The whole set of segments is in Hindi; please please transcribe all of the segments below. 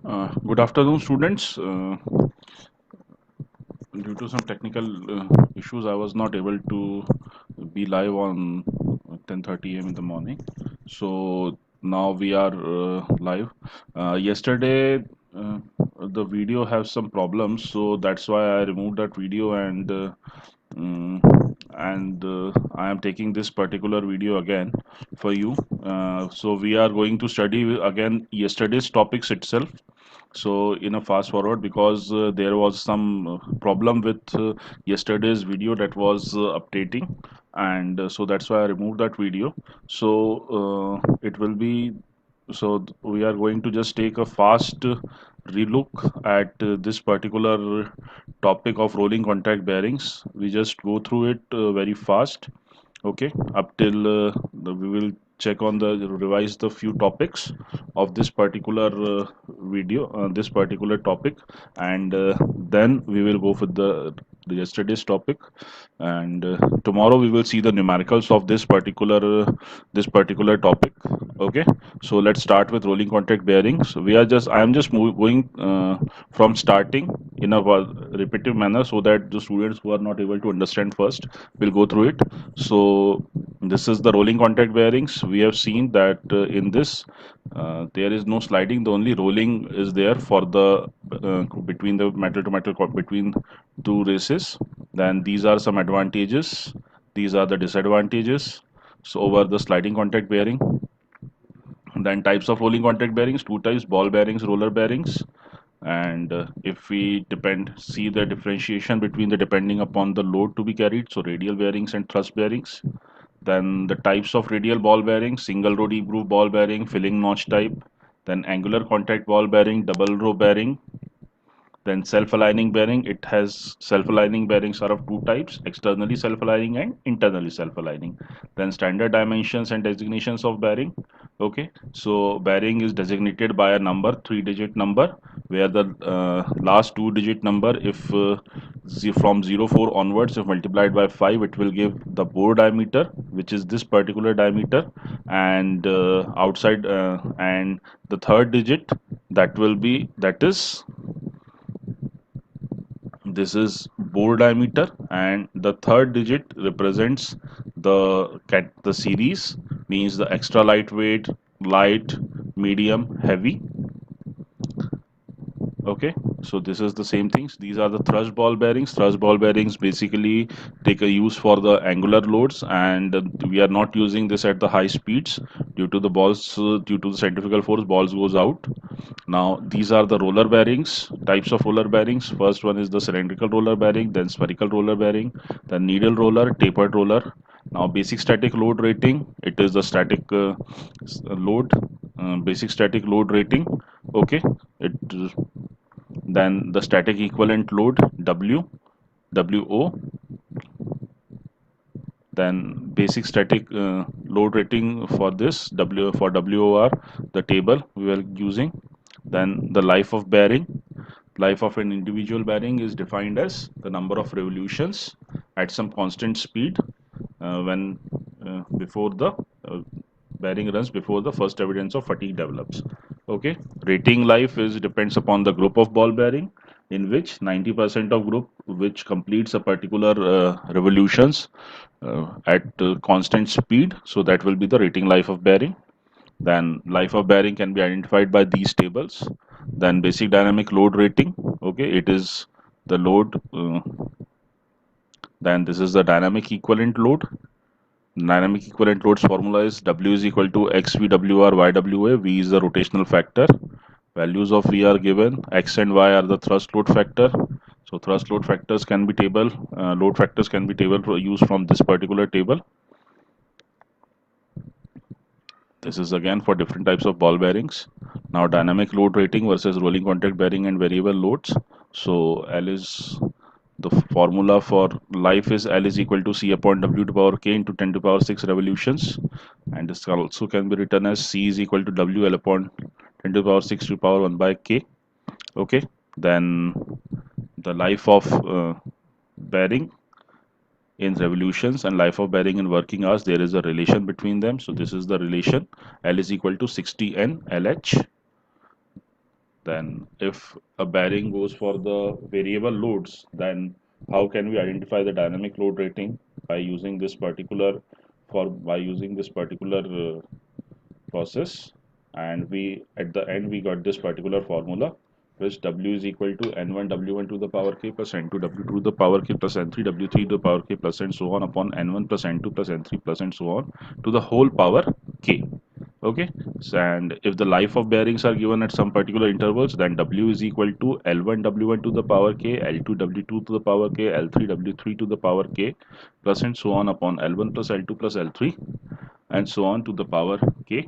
Good afternoon, students. Due to some technical issues, I was not able to be live on 10:30 a.m. in the morning. So now we are live. Yesterday, the video has some problems, so that's why I removed that video mm, and I am taking this particular video again for you. So we are going to study again yesterday's topics itself, so in a fast forward because there was some problem with yesterday's video that was updating, and so that's why I removed that video. So it will be we are going to just take a fast relook at this particular topic of rolling contact bearings. We just go through it very fast. Okay, up till we will check on the revise the few topics of this particular video, this particular topic, and then we will go for the yesterday's topic, and tomorrow we will see the numericals of this particular topic. Okay, so let's start with rolling contact bearings. I am just going from starting in a repetitive manner so that the students who are not able to understand first will go through it. So this is the rolling contact bearings. We have seen that in this there is no sliding. The only rolling is there for the between the metal to metal between two races. Then these are some advantages. These are the disadvantages. So over the sliding contact bearing. Then types of rolling contact bearings, two types: ball bearings, roller bearings. And if we see the differentiation between the depending upon the load to be carried, so radial bearings and thrust bearings. Then the types of radial ball bearings: single row deep groove ball bearing, filling notch type. Then angular contact ball bearing, double row bearing. Then self-aligning bearing, it has self-aligning bearings are of two types: externally self-aligning and internally self-aligning. Then standard dimensions and designations of bearing. Okay, so bearing is designated by a number, three-digit number, where the last two-digit number, if from 04 onwards, if multiplied by 5, it will give the bore diameter, which is this particular diameter, and outside and the third digit, that is this is bore diameter, and the third digit represents the series, means the extra lightweight, light, medium, heavy. Okay, so this is the same things. These are the thrust ball bearings. Thrust ball bearings basically take a use for the angular loads, and we are not using this at the high speeds due to the due to the centrifugal force, balls goes out. Now these are the roller bearings, types of roller bearings. First one is the cylindrical roller bearing, then spherical roller bearing, then needle roller, tapered roller. Now basic static load rating, it is the static load, basic static load rating. Okay, it then the static equivalent load WO, then basic static load rating for this WOR, the table we were using. Then the life of bearing. Life of an individual bearing is defined as the number of revolutions at some constant speed when before the uh, bearing runs before the first evidence of fatigue develops. Okay, rating life is depends upon the group of ball bearing, in which 90% of group which completes a particular revolutions at constant speed, so that will be the rating life of bearing. Then life of bearing can be identified by these tables. Then basic dynamic load rating. Okay, it is the load. Then this is the dynamic equivalent load. Dynamic equivalent loads formula is W is equal to XVWR YWA. V is the rotational factor. Values of V are given. X and Y are the thrust load factor. So thrust load factors can be table. Load factors can be used from this particular table. This is again for different types of ball bearings. Now dynamic load rating versus rolling contact bearing and variable loads. So L is the formula for life is L is equal to C upon W to power K into 10 to power 6 revolutions, and this also can be written as C is equal to W L upon 10 to power 6 to power 1 by K. Okay, then the life of bearing in revolutions and life of bearing in working hours, there is a relation between them. So this is the relation: L is equal to 60N LH. then if a bearing goes for the variable loads, then how can we identify the dynamic load rating? By using this particular process, and we at the end we got this particular formula, which W is equal to N1 W1 to the power k plus N2 W2 to the power k plus N3 W3 to the power k plus and so on upon N1 plus N2 plus N3 plus and so on to the whole power k. Okay, so, and if the life of bearings are given at some particular intervals, then W is equal to L1 W1 to the power k, L2 W2 to the power k, L3 W3 to the power k plus and so on upon L1 plus L2 plus L3 and so on to the power k,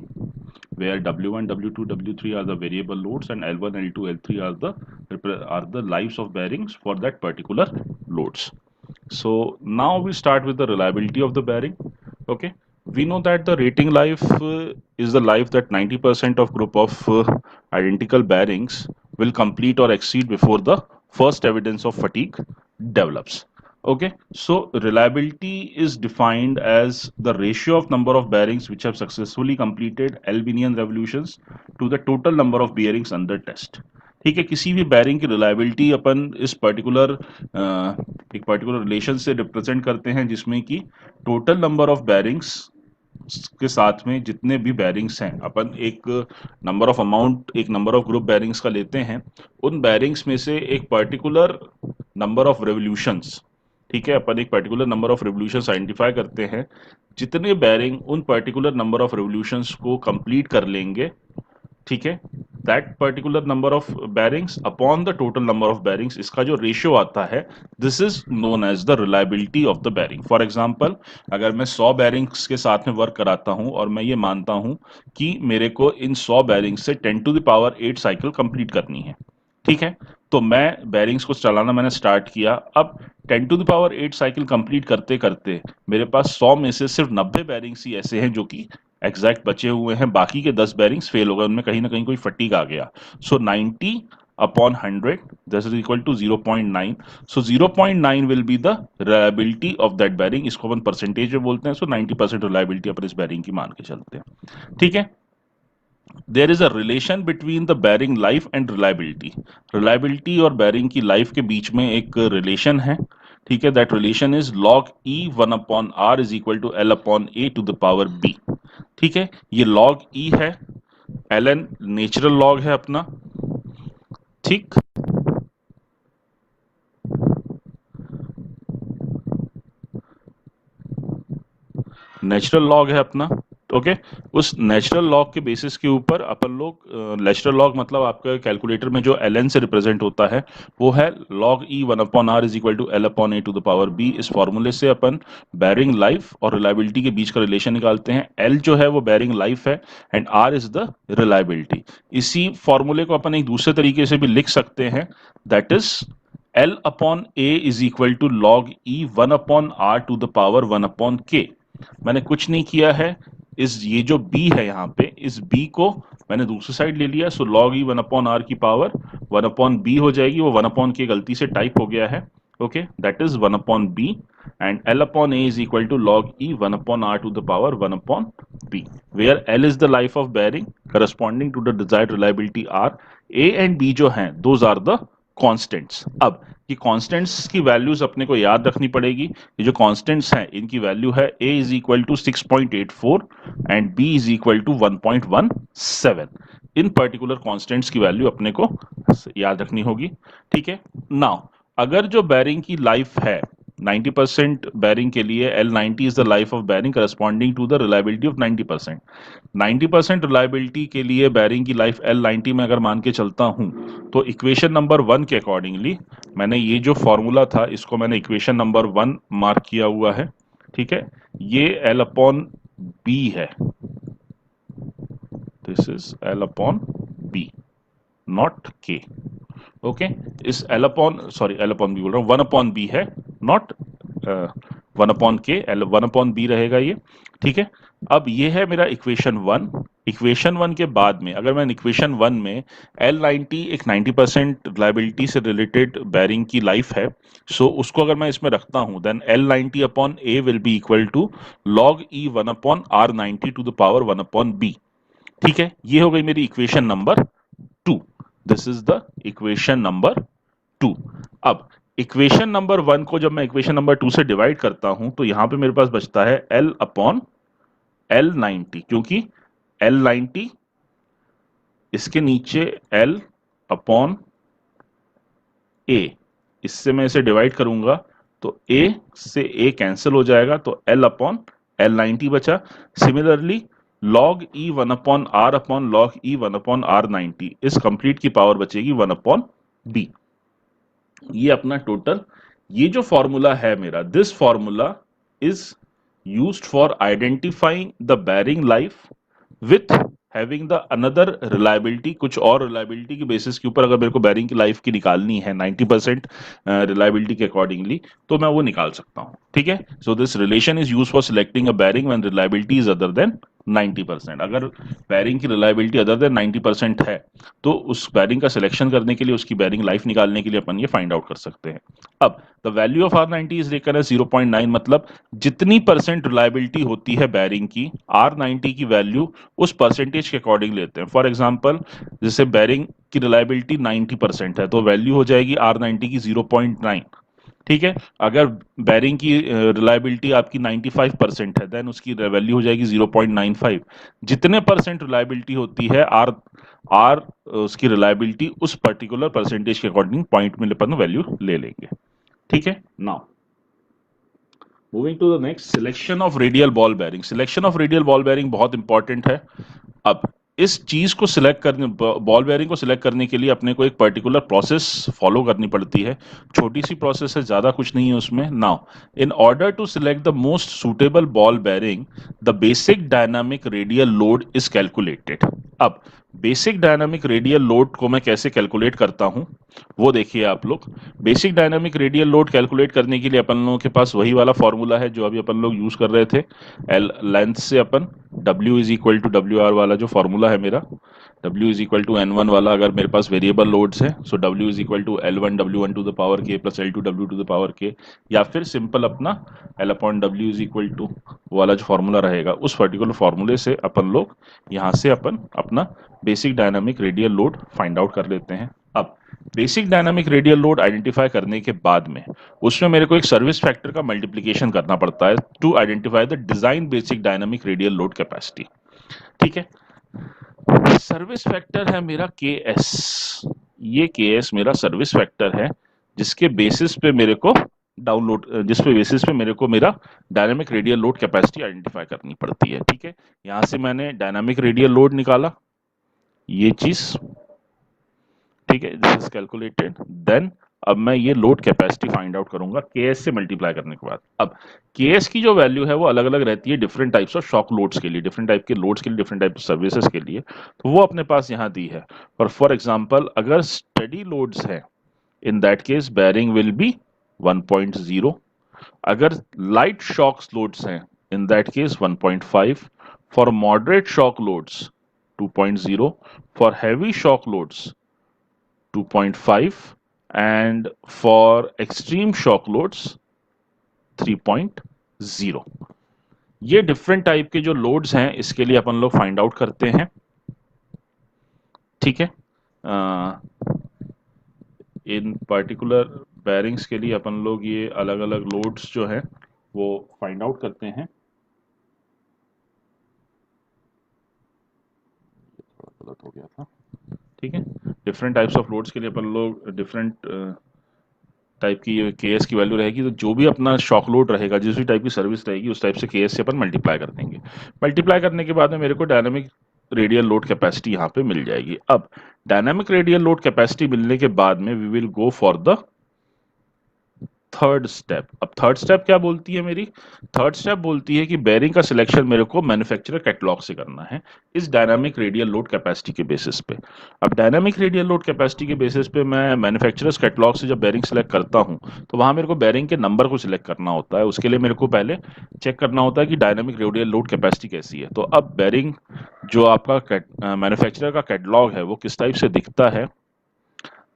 where W1, W2, W3 are the variable loads and L1, L2, L3 are the lives of bearings for that particular loads. So now we start with the reliability of the bearing. Okay, we know that the rating life is the life that 90% of group of identical bearings will complete or exceed before the first evidence of fatigue develops. Okay, so reliability is defined as the ratio of number of bearings which have successfully completed L-Binion revolutions to the total number of bearings under test. ठीक है, किसी भी बेयरिंग की रिलायबिलिटी अपन इस पर्टिकुलर एक पर्टिकुलर रिलेशन से रिप्रेजेंट करते हैं, जिसमें कि टोटल नंबर ऑफ बेयरिंग्स के साथ में जितने भी बेयरिंग्स हैं, अपन एक नंबर ऑफ अमाउंट एक नंबर ऑफ ग्रुप बेयरिंग्स का लेते हैं, उन बेयरिंग्स में से एक पर्टिकुलर नंबर ऑफ रेवोल्यूशंस, ठीक है, अपन एक particular number of revolutions identify करते हैं, जितने बेयरिंग उन पर्टिकुलर नंबर ऑफ रेवोल्यूशंस को कंप्लीट कर लेंगे, ठीक है, that particular number of bearings upon the total number of bearings, इसका जो रेशियो आता है, this is known as the reliability of the bearing. For example, अगर मैं 100 बेयरिंग्स के साथ में वर्क कराता हूं और मैं ये मानता हूं कि मेरे को इन 100 बेयरिंग्स से 10 to the power 8 cycle complete करनी है, ठीक है, तो मैं बेयरिंग्स को चलाना मैंने स्टार्ट किया. अब 10 to the power 8 cycle complete करते करते मेरे पास 100 में से सिर्फ 90 बेयरिंग्स ही ऐसे हैं जो कि एग्जैक्ट बचे हुए हैं, बाकी के 10 बेयरिंग्स फेल हो गए, उनमें कहीं ना कहीं कोई फटीग आ गया. सो 90 upon 100, this is equal to 0.9. so 0.9 will be the reliability of that bearing. इसको अपन परसेंटेज में बोलते हैं. so 90% reliability अपन इस bearing की मान के चलते हैं, ठीक है. There is a relation between the bearing life and reliability. Reliability और bearing की life के बीच में एक relation है, ठीक है. That relation is log E 1 upon R is equal to L upon A to the power B. ठीक है, ये log E है, ln नेचुरल log है अपना, ठीक. नेचुरल लॉग है अपना, ओके. उस नेचुरल लॉग के बेसिस के ऊपर अपन लोग, नेचुरल लॉग मतलब आपका कैलकुलेटर में जो ln से रिप्रेजेंट होता है वो है log E 1 upon R is equal to L upon A to the power B. इस फॉर्मूले से अपन बेयरिंग लाइफ और रिलायबिलिटी के बीच का रिलेशन निकालते हैं. L जो है वो बेयरिंग लाइफ है and R is the reliability. इसी फॉर्मूले को अपन एक दूसरे तरीके से भी लिख सकते हैं, that is L upon A is equal to log E 1 upon R to the power 1 upon K. मैंने कुछ नहीं किया है, इस ये जो b है यहाँ पे, इस b को मैंने दूसरी साइड ले लिया. सो log E 1 upon R की पावर 1 upon B हो जाएगी, वो 1 upon K गलती से टाइप हो गया है, okay. That is 1 upon B and L upon A is equal to log E 1 upon R to the power 1 upon B, where L is the life of bearing corresponding to the desired reliability R. A and B जो हैं, those are the कांस्टेंट्स. अब ये कांस्टेंट्स की वैल्यूज अपने को याद रखनी पड़ेगी. ये जो कांस्टेंट्स हैं इनकी वैल्यू है a is equal to 6.84 and b is equal to 1.17. इन पर्टिकुलर कांस्टेंट्स की वैल्यू अपने को याद रखनी होगी, ठीक है. नाउ अगर जो बेयरिंग की लाइफ है 90% बेयरिंग के लिए, L90 is the life of bearing corresponding to the reliability of 90%. 90% reliability के लिए बेयरिंग की लाइफ L90 में अगर मान के चलता हूं, तो इक्वेशन नंबर 1 के अकॉर्डिंगली मैंने ये जो फॉर्मूला था इसको मैंने इक्वेशन नंबर 1 मार्क किया हुआ है, ठीक है. ये L अपॉन B है, this is L upon B not K, okay. इस L अपॉन B बोल रहा हूँ, 1 अपॉन B है, not 1 upon K. L 1 upon B रहेगा ये, ठीक है. अब ये है मेरा इक्वेशन 1. इक्वेशन 1 के बाद में अगर मैं इक्वेशन 1 में L90 एक 90% रिलायबिलिटी से रिलेटेड बेयरिंग की लाइफ है, सो उसको अगर मैं इसमें रखता हूं, then L90 upon A will be equal to log E 1 upon R90 to the power 1 upon B, ठीक है. ये हो गई मेरी equation number 2. This is the equation number 2। अब इक्वेशन नंबर 1 को जब मैं इक्वेशन नंबर 2 से डिवाइड करता हूं तो यहां पे मेरे पास बचता है L अपॉन L90, क्योंकि L90 इसके नीचे L अपॉन A, इससे मैं इसे डिवाइड करूंगा तो A से A कैंसिल हो जाएगा, तो L अपॉन L90 बचा। Similarly log E 1 upon log E 1/R90 इस कंप्लीट की पावर बचेगी 1/B। ये अपना टोटल, ये जो फॉर्मूला है मेरा, this formula is used for identifying the bearing life with having the another reliability. कुछ और रिलायबिलिटी के बेसिस के ऊपर अगर मेरे को बेरिंग की लाइफ की निकालनी है 90% रिलायबिलिटी के अकॉर्डिंगली, तो मैं वो निकाल सकता हूं। ठीक है, so this relation is use for selecting a bearing when reliability is other than 90%। अगर बेरिंग की रिलायबिलिटी अदर देन 90% है तो उस बेरिंग का सिलेक्शन करने के लिए, उसकी बेरिंग लाइफ निकालने के लिए अपन ये फाइंड आउट कर सकते हैं। अब the value of R90 is taken as 0.9, मतलब जितनी परसेंट रिलायबिलिटी होती है बेरिंग की, R90 की वैल्यू उस परसेंटेज के अकॉर्डिंग लेते हैं। फॉर एग्जाम्पल, जैसे बेरिंग की रिलायबिलिटी 90% है तो वैल्यू हो जाएगी R90 की 0.9। ठीक है, अगर बेरिंग की रिलायबिलिटी आपकी 95% है देन उसकी वैल्यू हो जाएगी 0.95। जितने परसेंट रिलायबिलिटी होती है आर आर उसकी रिलायबिलिटी उस पर्टिकुलर परसेंटेज के अकॉर्डिंग पॉइंट में अपन वैल्यू ले लेंगे। ठीक है, now moving to the next, selection of radial ball bearing. Selection of radial ball bearing बहुत इंपॉर्टेंट है। अब इस चीज को सिलेक्ट करने, बॉल बेयरिंग को सिलेक्ट करने के लिए अपने को एक पर्टिकुलर प्रोसेस फॉलो करनी पड़ती है। छोटी सी प्रोसेस है, ज्यादा कुछ नहीं है उसमें। Now in order to select the most suitable ball bearing, the basic dynamic radial load is calculated. अब बेसिक डायनामिक रेडियल लोड को मैं कैसे कैलकुलेट करता हूं वो देखिए आप लोग। Basic dynamic radial load calculate करने के लिए अपन लोगों के पास वही वाला फॉर्मूला है जो अभी अपन लोग यूज कर रहे थे। एल लेंथ से अपन W is equal to WR वाला जो फॉर्मूला है मेरा, W is equal to N1 वाला, अगर मेरे पास वेरिएबल लोड्स है so W is equal to L1 W1 to the power K plus L2 W to the power K, या फिर सिंपल अपना L upon W is equal to वाला जो फॉर्मूला रहेगा उस पर्टिकुलर फॉर्मूले से अपन लोग यहाँ से अपन अपना basic dynamic radial load find out कर लेते हैं। अब basic dynamic radial load identify करने के बाद में उसमें मेरे को एक सर्विस फैक्टर का मल्टीप्लिकेशन करना पड़ता है to identify the design basic dynamic radial load capacity. ठीक है, सर्विस फैक्टर है मेरा KS। ये KS मेरा सर्विस फैक्टर है जिसके बेसिस पे मेरे को जिस पे बेसिस पे मेरे को मेरा dynamic radial load capacity identify करनी पड़ती है। ठीक है, यहां से मैंने डायनामिक रेडियल लोड निकाला, ये चीज। ठीक है, दिस इज कैलकुलेटेड। देन अब मैं ये लोड कैपेसिटी फाइंड आउट करूंगा KS से मल्टीप्लाई करने के बाद। अब KS की जो वैल्यू है वो अलग अलग रहती है different types of shock loads के लिए, डिफरेंट टाइप के लोड्स के लिए, डिफरेंट टाइप ऑफ सर्विसेज के लिए, तो वो अपने पास यहाँ दी है। और फॉर एग्जांपल अगर स्टडी लोड्स है in that case bearing will be 1.0। अगर लाइट शॉक लोड्स हैं इन that case 1.5। For moderate shock loads 2.0। For heavy shock loads 2.5 and for extreme shock loads 3.0। ये डिफरेंट टाइप के जो लोड्स हैं इसके लिए अपन लोग फाइंड आउट करते हैं। ठीक है, इन पर्टिकुलर बेयरिंग्स के लिए अपन लोग ये अलग अलग लोड्स जो हैं वो फाइंड आउट करते हैं। थोड़ा गलत हो गया था। ठीक है, डिफरेंट टाइप्स ऑफ लोड्स के लिए अपन लोग डिफरेंट टाइप की KS की वैल्यू रहेगी, तो जो भी अपना शॉक लोड रहेगा, जिस भी टाइप की सर्विस रहेगी उस टाइप से KS से अपन मल्टीप्लाई कर देंगे। मल्टीप्लाई करने के बाद में मेरे को डायनामिक रेडियल लोड कैपेसिटी यहाँ पे मिल जाएगी। अब डायनामिक रेडियल लोड कैपेसिटी मिलने के बाद में we will go for the third step. अब थर्ड स्टेप क्या बोलती है मेरी? थर्ड स्टेप बोलती है कि बेयरिंग का सिलेक्शन मेरे को मैन्युफैक्चरर कैटलॉग से करना है इस डायनामिक रेडियल लोड कैपेसिटी के बेसिस पे। अब डायनामिक रेडियल लोड कैपेसिटी के बेसिस पे मैं मैन्युफैक्चरर्स कैटलॉग से जब बेयरिंग सेलेक्ट करता हूं तो वहां मेरे को बेयरिंग के नंबर को सिलेक्ट करना होता है। उसके लिए मेरे को पहले चेक करना होता है कि डायनामिक रेडियल लोड कैपेसिटी कैसी है। तो अब बेयरिंग जो आपका मैन्युफैक्चरर का कैटलॉग है वो किस टाइप से दिखता है।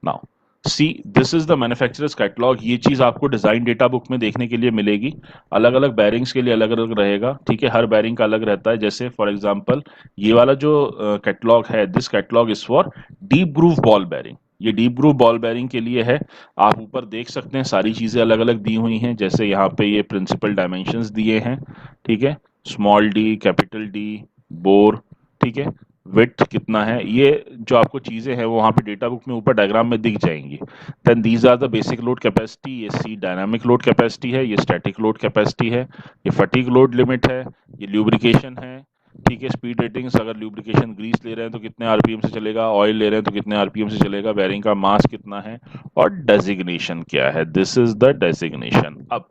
Now see this is the manufacturers catalogue. ये चीज आपको डिजाइन डेटा बुक में देखने के लिए मिलेगी। अलग अलग बैरिंग्स के लिए अलग अलग रहेगा, ठीक है, हर बैरिंग का अलग रहता है। जैसे फॉर एग्जांपल ये वाला जो कैटलॉग है, this catalogue is for deep groove ball bearing. ये डीप ग्रूव बॉल बैरिंग के लिए है। आप ऊपर देख सकते हैं सारी चीजें अलग अलग दी हुई हैं। जैसे यहाँ पे ये प्रिंसिपल डायमेंशंस दिए हैं, ठीक है, small D, capital D, bore, ठीक है, विड्थ कितना है, ये जो आपको चीजें हैं वो वहाँ पे डेटा बुक में ऊपर डायग्राम में दिख जाएंगी। Then these are the basic load capacity. ये सी डायनामिक लोड कैपेसिटी है, ये स्टैटिक लोड कैपेसिटी है, ये फटीग लोड लिमिट है, ये ल्यूब्रिकेशन है, ठीक है, स्पीड रेटिंग्स, अगर ल्यूब्रिकेशन ग्रीस ले रहे हैं तो कितने आरपीएम से चलेगा, ऑयल ले रहे हैं तो कितने आरपीएम से चलेगा, बेरिंग का मास कितना है, और डेजिग्नेशन क्या है, दिस इज द डेजिग्नेशन। अब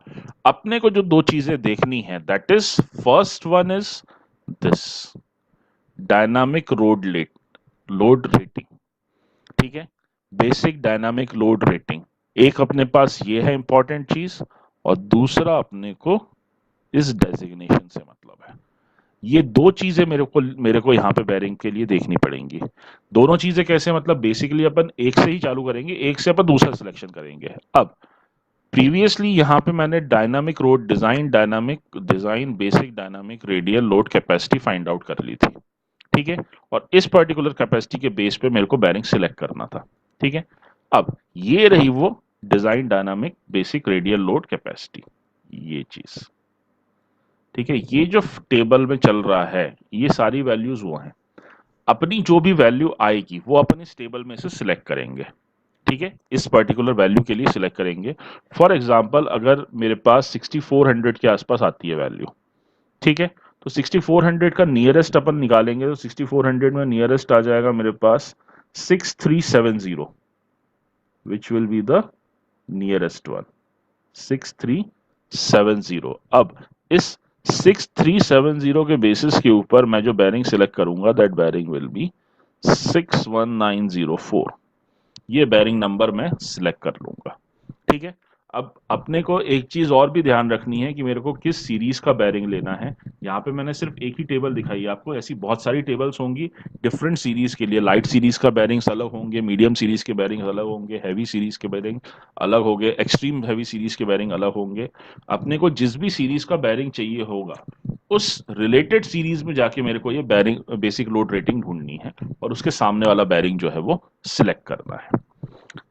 अपने को जो दो चीजें देखनी है, that is first one is this dynamic load rating, ठीक है, बेसिक डायनामिक लोड रेटिंग। एक अपने पास ये है इंपॉर्टेंट चीज, और दूसरा अपने को इस डेजिग्नेशन से मतलब है। ये दो चीजें मेरे को यहाँ पे बेरिंग के लिए देखनी पड़ेंगी। दोनों चीजें कैसे, मतलब बेसिकली अपन एक से ही चालू करेंगे, एक से अपन दूसरा सिलेक्शन करेंगे। अब प्रीवियसली यहाँ पे मैंने design basic dynamic radial load capacity find out कर ली थी, ठीक है, और इस पर्टिकुलर कैपेसिटी के बेस पे मेरे को बैरिंग सिलेक्ट करना था, ठीक है। अब ये रही वो design dynamic basic radial load capacity, ये चीज, ठीक है। ये जो टेबल में चल रहा है, ये सारी वैल्यूज वो हैं। अपनी जो भी वैल्यू आएगी वो अपन इस टेबल में से सिलेक्ट करेंगे, ठीक है, इस पर्टिकुलर वैल्यू के लिए सिलेक्ट करेंगे। फॉर एग्जांपल अगर मेरे पास 6400 के आसपास आती है वैल्यू, ठीक है, तो 6400 का नियरेस्ट अपन निकालेंगे, तो 6400 में नियरेस्ट आ जाएगा मेरे पास 6370, which will be the nearest one, 6370। अब इस 6370 के बेसिस के ऊपर मैं जो बैरिंग सिलेक्ट करूंगा, दैट बैरिंग विल बी 61904। ये बैरिंग नंबर मैं सिलेक्ट कर लूंगा, ठीक है। अब अपने को एक चीज और भी ध्यान रखनी है कि मेरे को किस सीरीज का बैरिंग लेना है। यहाँ पे मैंने सिर्फ एक ही टेबल दिखाई है आपको, ऐसी बहुत सारी टेबल्स होंगी डिफरेंट सीरीज के लिए। लाइट सीरीज का बैरिंग्स अलग होंगे, मीडियम सीरीज के बैरिंग अलग होंगे, हैवी सीरीज के बैरिंग अलग होंगे, एक्सट्रीम हैवी सीरीज के बैरिंग अलग होंगे। अपने को जिस भी सीरीज का बैरिंग चाहिए होगा, उस रिलेटेड सीरीज में जाके मेरे को ये बैरिंग बेसिक लोड रेटिंग ढूंढनी है, और उसके सामने वाला बैरिंग जो है वो सिलेक्ट करना है,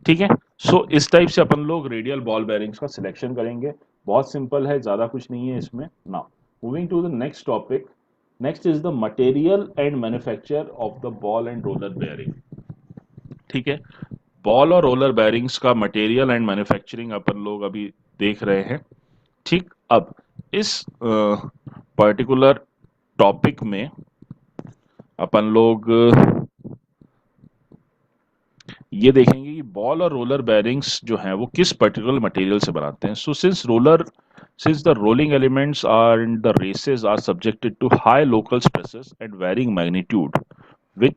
ठीक है। सो इस टाइप से अपन लोग रेडियल बॉल बेयरिंग्स का सिलेक्शन करेंगे। बहुत सिंपल है, ज्यादा कुछ नहीं है इसमें। Now moving to the next topic, next is the material and manufacture of the ball and roller bearing, ठीक है। बॉल और रोलर बेयरिंग्स का मटेरियल एंड मैन्युफैक्चरिंग अपन लोग अभी देख रहे हैं, ठीक। अब इस पर्टिकुलर टॉपिक में अपन लोग ये देखेंगे कि बॉल और रोलर बेयरिंग्स जो हैं वो किस पर्टिकुलर मटेरियल से बनाते हैं। सो since the rolling elements are in the races are subjected to high local stresses and varying magnitude with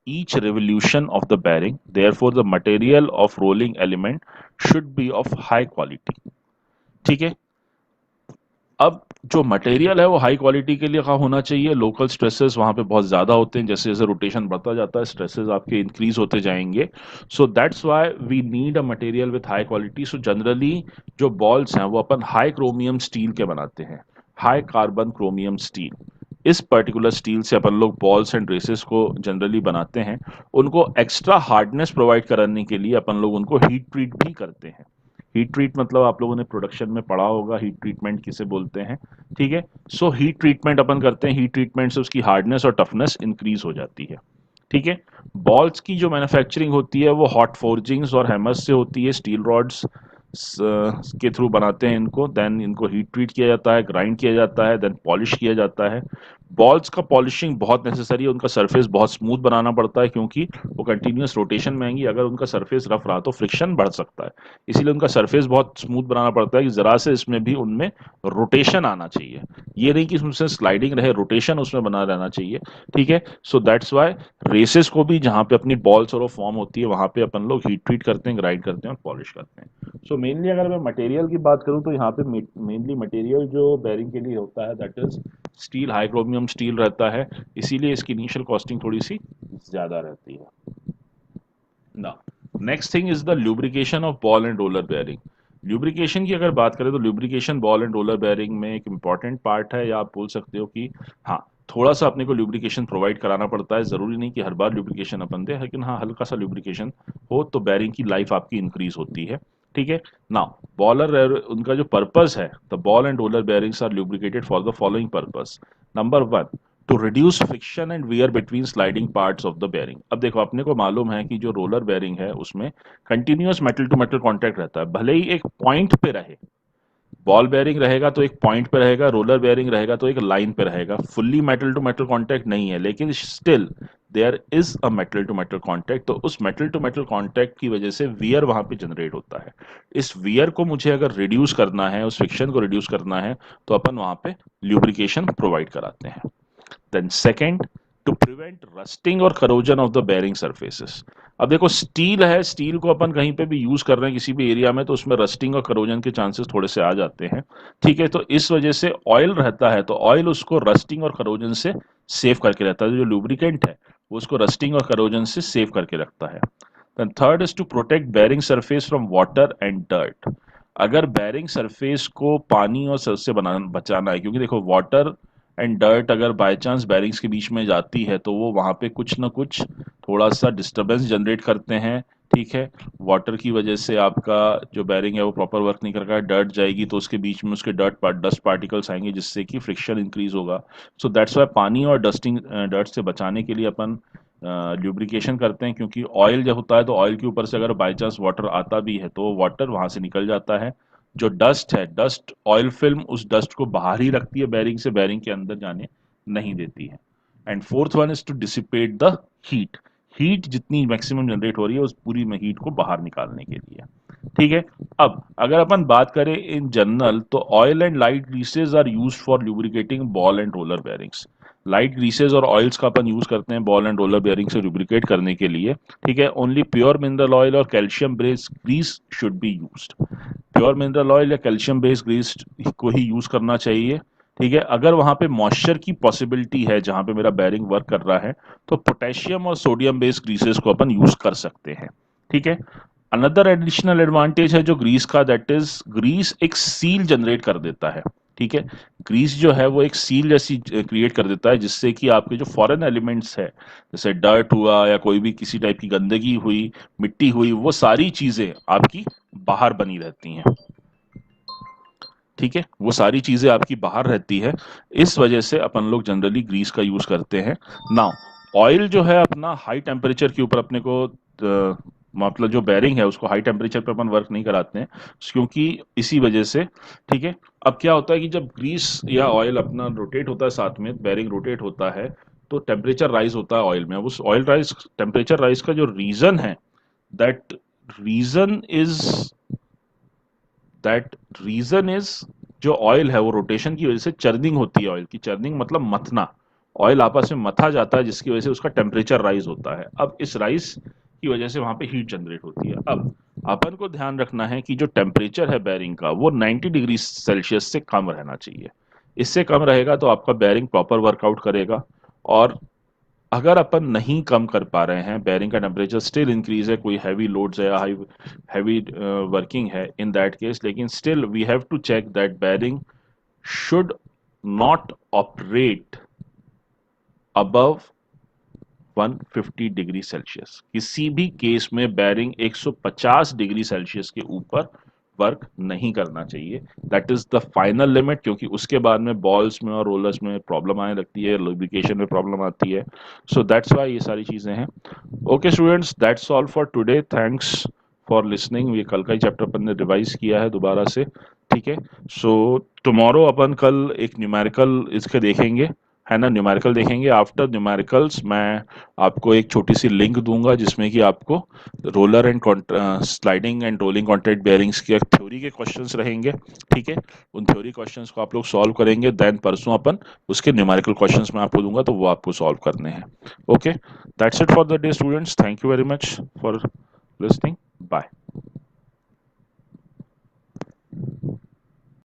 each revolution of the bearing, therefore the material of rolling element should be of high quality, ठीक है। अब जो मटेरियल है वो हाई क्वालिटी के लिए का होना चाहिए। लोकल स्ट्रेसेस वहां पे बहुत ज्यादा होते हैं, जैसे जैसे रोटेशन बढ़ता जाता है स्ट्रेसेस आपके इंक्रीज होते जाएंगे। So that's why we need a material with high quality. So generally जो बॉल्स हैं वो अपन हाई क्रोमियम स्टील के बनाते हैं, हाई कार्बन क्रोमियम स्टील। इस पर्टिकुलर स्टील से अपन लोग बॉल्स एंड रेसेस को जनरली बनाते हैं। उनको एक्स्ट्रा हार्डनेस प्रोवाइड कराने के लिए अपन लोग उनको हीट ट्रीट भी करते हैं। हीट ट्रीट मतलब आप लोगों ने प्रोडक्शन में पढ़ा होगा, हीट ट्रीटमेंट किसे बोलते हैं, ठीक है। सो हीट ट्रीटमेंट अपन करते हैं, हीट ट्रीटमेंट से उसकी हार्डनेस और टफनेस इंक्रीज हो जाती है, ठीक है। बॉल्स की जो मैन्युफैक्चरिंग होती है वो हॉट फोर्जिंग्स और हैमर्स से होती है, स्टील रॉड्स के थ्रू बनाते हैं इनको। देन इनको हीट ट्रीट किया जाता है, ग्राइंड किया जाता है, देन पॉलिश किया जाता है। बॉल्स का पॉलिशिंग बहुत नेसेसरी है, उनका सरफेस बहुत स्मूथ बनाना पड़ता है, क्योंकि वो कंटिन्यूअस रोटेशन में आएंगी। अगर उनका सरफेस रफ रहा तो फ्रिक्शन बढ़ सकता है, इसीलिए उनका सरफेस बहुत स्मूथ बनाना पड़ता है कि जरा से इसमें भी उनमें रोटेशन आना चाहिए। ये नहीं कि उसमें स्लाइडिंग रहे, रोटेशन उसमें बना रहना चाहिए, ठीक है। सो दैट्स वाई रेसेस को भी जहाँ पे अपनी बॉल्स और वो फॉर्म होती है वहां पे अपन लोग हीट ट्रीट करते हैं, ग्राइंड करते हैं और पॉलिश करते हैं। सो मेनली अगर मैं मटेरियल की बात करूं तो यहाँ पे मेनली मटेरियल जो बेरिंग के लिए होता है that is steel, high chromium steel रहता है, इसीलिए इसकी इनिशियल कॉस्टिंग थोड़ी सी ज्यादा रहती है ना। Next thing is the lubrication of ball and roller bearing. Lubrication की अगर बात करें तो lubrication ball and roller bearing में एक इंपॉर्टेंट पार्ट है, या आप बोल सकते हो कि हाँ, थोड़ा सा अपने को ल्यूब्रिकेशन प्रोवाइड कराना पड़ता है। जरूरी नहीं कि हर बार ल्यूब्रिकेशन अपन दे, लेकिन हाँ, हल्का सा ल्यूब्रिकेशन हो तो बेयरिंग की लाइफ आपकी इंक्रीज होती है। ठीक है ना। बॉलर उनका जो पर्पस है, the ball and roller bearings are lubricated for the following purpose. Number one, to reduce friction and wear between sliding parts of the bearing. अब देखो, अपने को मालूम है कि जो रोलर बेयरिंग है उसमें continuous metal to metal contact रहता है, भले ही एक पॉइंट पे रहे। बॉल बेयरिंग रहेगा तो एक पॉइंट पे रहेगा, रोलर बेयरिंग रहेगा तो एक लाइन पे रहेगा। Fully metal to metal contact नहीं है, लेकिन still there is a metal to metal contact. तो उस मेटल टू मेटल कांटेक्ट की वजह से वियर वहां पे जनरेट होता है। इस वियर को मुझे अगर रिड्यूस करना है, उस फ्रिक्शन को रिड्यूस करना है, तो अपन वहां पे ल्यूब्रिकेशन प्रोवाइड कराते हैं। Then second, to prevent rusting और corrosion of the bearing surfaces। अब देखो, स्टील है, स्टील को अपन कहीं पे भी यूज कर रहे हैं किसी भी एरिया में, तो उसमें रस्टिंग और करोजन के चांसेस थोड़े से आ जाते हैं। ठीक है, तो इस वजह से ऑयल रहता है, तो ऑयल उसको रस्टिंग और करोजन से सेव करके रहता है। जो लुब्रिकेंट है वो उसको रस्टिंग और करोजन से सेव करके रखता है। Then third is to protect bearing surface from water and dirt. अगर बेयरिंग सरफेस को पानी और सर से बचाना है, क्योंकि देखो, वाटर एंड डर्ट अगर बाय चांस बेयरिंग्स के बीच में जाती है तो वो वहां पे कुछ ना कुछ थोड़ा सा डिस्टरबेंस जनरेट करते हैं। ठीक है, वाटर की वजह से आपका जो बेयरिंग है वो प्रॉपर वर्क नहीं कर रहा है, डर्ट जाएगी तो उसके बीच में उसके डस्ट पार्टिकल्स आएंगे, जिससे कि फ्रिक्शन इंक्रीज होगा। सो दैट्स वाई पानी और डर्ट से बचाने के लिए अपन ल्यूब्रिकेशन करते हैं, क्योंकि ऑयल जब होता है तो ऑयल के ऊपर से अगर बाई चांस वाटर आता भी है तो वाटर वहां से निकल जाता है। जो डस्ट है, डस्ट ऑयल फिल्म उस डस्ट को बाहर ही रखती है, बेयरिंग से बेयरिंग के अंदर जाने नहीं देती है। And fourth one is to dissipate the heat. Heat जितनी मैक्सिमम जनरेट हो रही है उस पूरी में हीट को बाहर निकालने के लिए। ठीक है। अब अगर अपन बात करें इन जनरल, तो oil and light greases are used for lubricating ball and roller bearings. Light greases और ऑयल्स का अपन यूज करते हैं बॉल एंड रोलर बेयरिंग से लुब्रिकेट करने के लिए। ठीक है, ओनली प्योर मिनरल ऑयल और calcium based grease should be used. Pure mineral oil या कैल्शियम बेस्ड ग्रीस को ही यूज करना चाहिए। ठीक है, अगर वहां पे मॉइस्चर की पॉसिबिलिटी है जहां पे मेरा बेयरिंग वर्क कर रहा है, तो पोटेशियम और सोडियम बेस्ड ग्रीसेस को अपन यूज कर सकते हैं। ठीक है। अनदर एडिशनल एडवांटेज है जो ग्रीस का, दैट इज ग्रीस एक सील जनरेट कर देता है। ठीक है, ग्रीस जो है वो एक सील जैसी क्रिएट कर देता है, जिससे कि आपके जो फॉरेन एलिमेंट्स है, जैसे डर्ट हुआ या कोई भी किसी टाइप की गंदगी हुई, मिट्टी हुई, वो सारी चीजें आपकी बाहर बनी रहती हैं। ठीक है, वो सारी चीजें आपकी बाहर रहती है। इस वजह से अपन लोग जनरली ग्रीस का यूज करते हैं। नाउ, ऑयल जो है अपना हाई टेम्परेचर के ऊपर अपने को मतलब जो बेयरिंग है उसको हाई टेम्परेचर पर अपन वर्क नहीं कराते हैं, क्योंकि इसी वजह से। ठीक है, अब क्या होता है कि जब ग्रीस या ऑयल अपना रोटेट होता है, साथ में बेयरिंग रोटेट होता है, तो टेम्परेचर राइज होता है ऑयल में। अब उस ऑयल राइज, टेम्परेचर राइज का जो रीजन है, that reason is that reason is जो ऑयल है वो रोटेशन की वजह से चर्निंग होती है। ऑयल की चर्निंग मतलब मथना, ऑयल आपस में मथा जाता है, जिसकी वजह से उसका टेम्परेचर राइज होता है। अब इस राइज की वजह से वहां पे हीट जनरेट होती है। अब अपन को ध्यान रखना है कि जो टेम्परेचर है बेयरिंग का, वो 90 डिग्री सेल्सियस से कम रहना चाहिए। इससे कम रहेगा तो आपका बेयरिंग प्रॉपर वर्कआउट करेगा। और अगर अपन नहीं कम कर पा रहे हैं, बेयरिंग का टेम्परेचर स्टिल इंक्रीज है, कोई हैवी लोड्स है, हाई हैवी वर्किंग है, इन दैट केस, लेकिन still we have to check that bearing should not operate above 150 degree celsius. किसी भी केस में बेयरिंग 150 डिग्री सेल्सियस के ऊपर वर्क नहीं करना चाहिए। That is the final limit, क्योंकि उसके बाद में बॉल्स में और रोलर्स में प्रॉब्लम आने लगती है, लुब्रिकेशन में प्रॉब्लम आती है। सो दैट्स वाई ये सारी चीजें हैं। Okay students, that's all for today. Thanks for listening. ये कल का ही चैप्टर अपन ने रिवाइज किया है दोबारा से। ठीक है, सो टुमारो अपन कल एक न्यूमेरिकल इसके देखेंगे, है ना, न्यूमेरिकल देखेंगे। आफ्टर न्यूमेरिकल्स मैं आपको एक छोटी सी लिंक दूंगा जिसमें कि आपको roller and sliding and rolling contact bearings के थ्योरी के क्वेश्चंस रहेंगे। ठीक है, उन थ्योरी क्वेश्चंस को आप लोग सॉल्व करेंगे। देन परसों अपन उसके न्यूमेरिकल क्वेश्चंस मैं आपको दूंगा, तो वो आपको सॉल्व करने हैं। Okay, that's it for the day students. Thank you very much for listening. Bye.